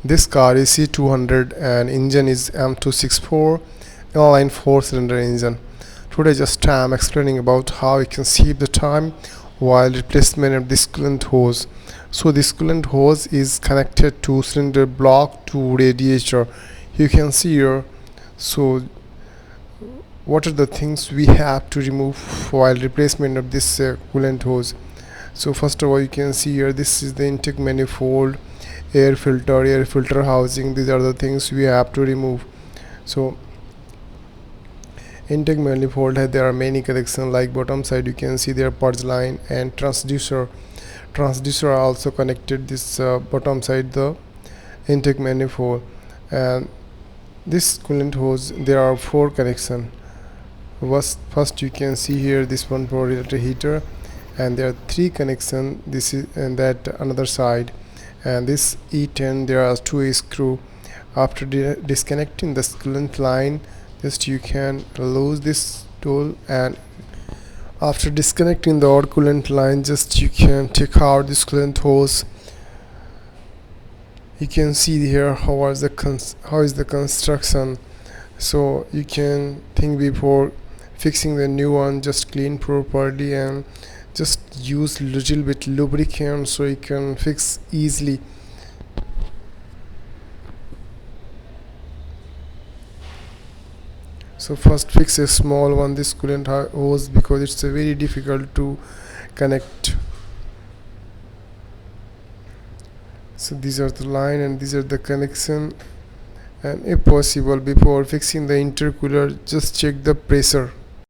This car is C200 and engine is M264 inline 4-cylinder engine. Today just I'm explaining about how you can save the time while replacement of this coolant hose. So this coolant hose is connected to cylinder block to radiator. You can see here. So what are the things we have to remove while replacement of this coolant hose? So first of all, you can see here, this is the intake manifold, air filter housing. These are the things we have to remove. So intake manifold, there are many connections, like bottom side you can see there purge line and transducer are also connected this bottom side the intake manifold. And this coolant hose, there are 4 connections. First you can see here this one for radiator heater, and there are 3 connections, this is and that another side, and this E10 there are 2 screw. After disconnecting the coolant line, just you can lose this tool, and after disconnecting the odd coolant line, just you can take out this coolant hose. You can see here how is the construction. So you can think before fixing the new one, just clean properly and just use little bit lubricant so you can fix easily. So first fix a small one, this coolant hose, because it's very difficult to connect. So these are the line and these are the connection, and if possible before fixing the intercooler, just check the pressure.